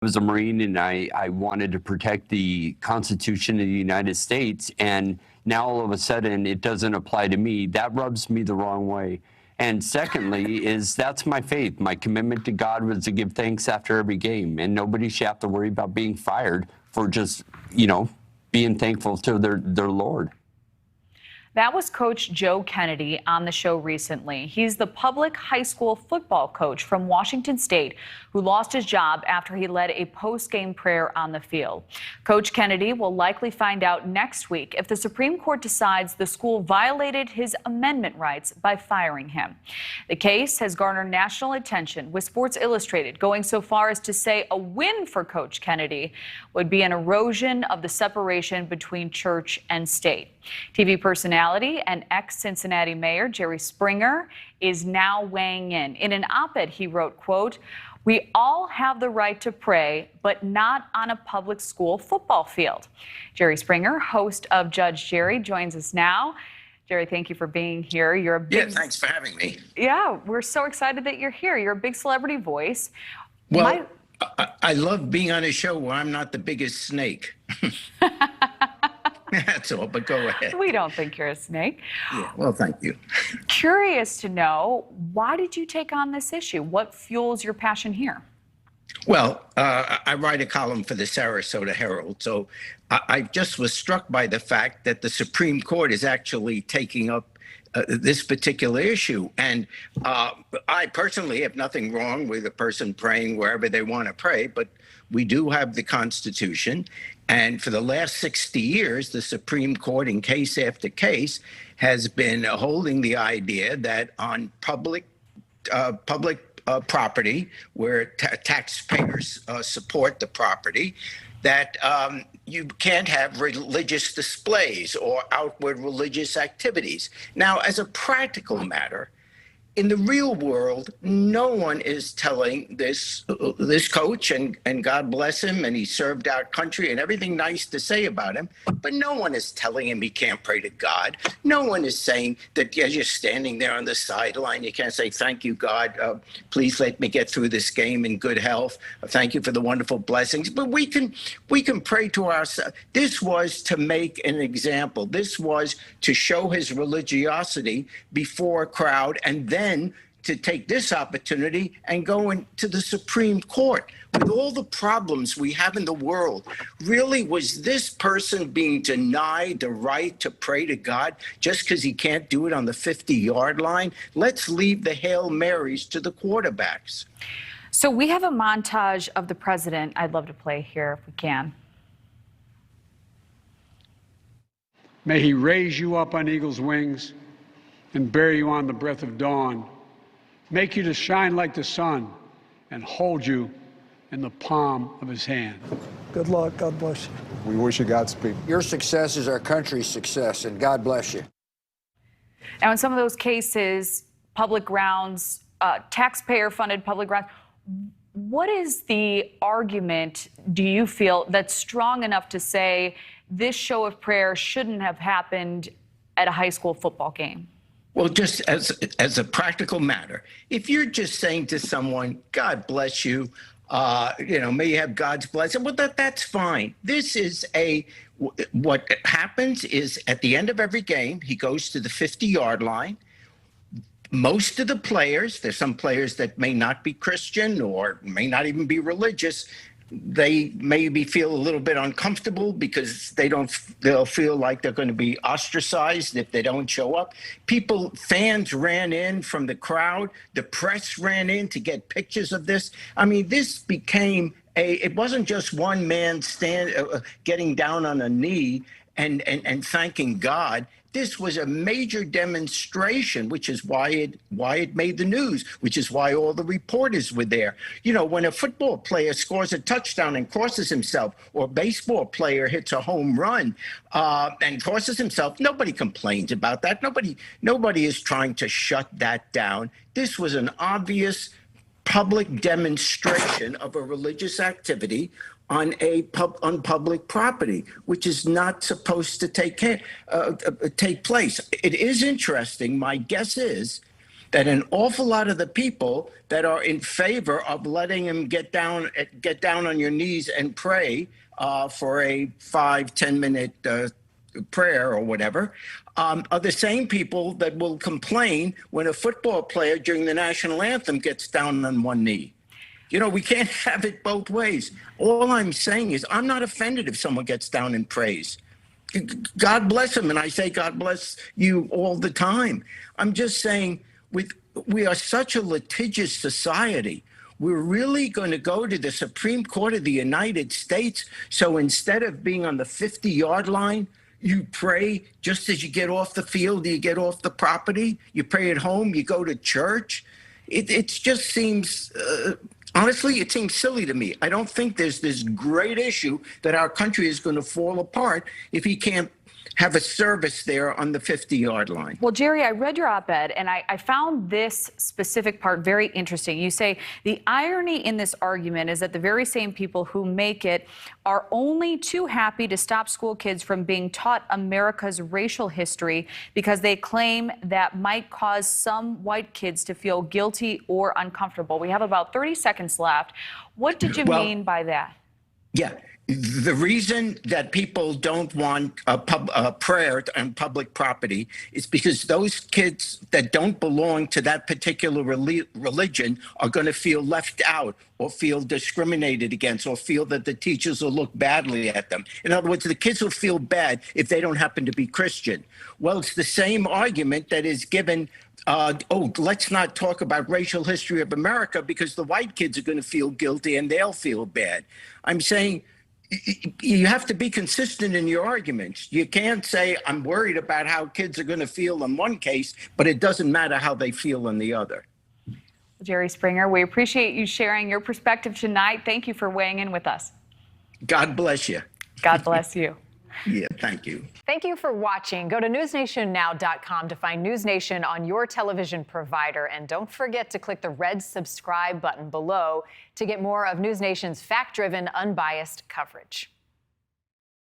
was a Marine and I wanted to protect the Constitution of the United States. And now all of a sudden it doesn't apply to me. That rubs me the wrong way. And secondly, that's my faith. My commitment to God was to give thanks after every game. And nobody should have to worry about being fired for just, being thankful to their Lord. That was Coach Joe Kennedy on the show recently. He's the public high school football coach from Washington State who lost his job after he led a post-game prayer on the field. Coach Kennedy will likely find out next week if the Supreme Court decides the school violated his amendment rights by firing him. The case has garnered national attention, with Sports Illustrated going so far as to say a win for Coach Kennedy would be an erosion of the separation between church and state. TV personality and ex-Cincinnati Mayor Jerry Springer is now weighing in. In an op-ed, he wrote, quote, "We all have the right to pray, but not on a public school football field." Jerry Springer, host of Judge Jerry, joins us now. Jerry, thank you for being here. You're a big... Yeah, thanks for having me. Yeah, we're so excited that you're here. You're a big celebrity voice. Well, I love being on a show where I'm not the biggest snake. That's all, but go ahead. We don't think you're a snake. Yeah, well, thank you. Curious to know, why did you take on this issue? What fuels your passion here? Well, I write a column for the Sarasota Herald, so I just was struck by the fact that the Supreme Court is actually taking up this particular issue. And I personally have nothing wrong with a person praying wherever they want to pray, but we do have the Constitution. And for the last 60 years, the Supreme Court, in case after case, has been holding the idea that on public property, where taxpayers support the property, that you can't have religious displays or outward religious activities. Now, as a practical matter, in the real world, no one is telling this coach, and God bless him, and he served our country and everything nice to say about him, but no one is telling him he can't pray to God. No one is saying that as you're standing there on the sideline, you can't say, "Thank you, God. Please let me get through this game in good health. Thank you for the wonderful blessings." But we can pray to ourselves. This was to make an example. This was to show his religiosity before a crowd, and then to take this opportunity and go into the Supreme Court. With all the problems we have in the world, really, was this person being denied the right to pray to God just because he can't do it on the 50-yard line? Let's leave the Hail Marys to the quarterbacks. So we have a montage of the president I'd love to play here if we can. May he raise you up on eagle's wings and bear you on the breath of dawn, make you to shine like the sun, and hold you in the palm of his hand. Good luck. God bless you. We wish you Godspeed. Your success is our country's success, and God bless you. Now, in some of those cases, public grounds, taxpayer-funded public grounds, what is the argument, do you feel, that's strong enough to say this show of prayer shouldn't have happened at a high school football game? Well, just as a practical matter, if you're just saying to someone, "God bless you," may you have God's blessing, well, that's fine. This is what happens is at the end of every game, he goes to the 50-yard line. Most of the players, there's some players that may not be Christian or may not even be religious, they maybe feel a little bit uncomfortable because they'll feel like they're going to be ostracized if they don't show up. Fans ran in from the crowd. The press ran in to get pictures of this. I mean, this became it wasn't just one man getting down on a knee and thanking God. This was a major demonstration, which is why it made the news, which is why all the reporters were there. You know, when a football player scores a touchdown and crosses himself, or a baseball player hits a home run and crosses himself, nobody complains about that. Nobody is trying to shut that down. This was an obvious public demonstration of a religious activity on public property, which is not supposed to take place. It is interesting. My guess is that an awful lot of the people that are in favor of letting him get down on your knees and pray for a 5-10 minute prayer or whatever, are the same people that will complain when a football player during the national anthem gets down on one knee. You know, we can't have it both ways. All I'm saying is I'm not offended if someone gets down and prays. God bless him, and I say God bless you all the time. I'm just saying we are such a litigious society. We're really going to go to the Supreme Court of the United States. So instead of being on the 50-yard line, you pray just as you get off the field, you get off the property, you pray at home, you go to church. It just seems, honestly, it seems silly to me. I don't think there's this great issue that our country is going to fall apart if he can't have a service there on the 50-yard line. Well, Jerry, I read your op-ed, and I found this specific part very interesting. You say the irony in this argument is that the very same people who make it are only too happy to stop school kids from being taught America's racial history because they claim that might cause some white kids to feel guilty or uncomfortable. We have about 30 seconds left. What did you mean by that? Yeah. The reason that people don't want a prayer on public property is because those kids that don't belong to that particular religion are going to feel left out or feel discriminated against or feel that the teachers will look badly at them. In other words, the kids will feel bad if they don't happen to be Christian. Well, it's the same argument that is given let's not talk about racial history of America because the white kids are going to feel guilty and they'll feel bad. I'm saying you have to be consistent in your arguments. You can't say, I'm worried about how kids are going to feel in one case, but it doesn't matter how they feel in the other. Jerry Springer, we appreciate you sharing your perspective tonight. Thank you for weighing in with us. God bless you. God bless you. Yeah, thank you. Thank you for watching. Go to newsnationnow.com to find News Nation on your television provider. And don't forget to click the red subscribe button below to get more of News Nation's fact-driven, unbiased coverage.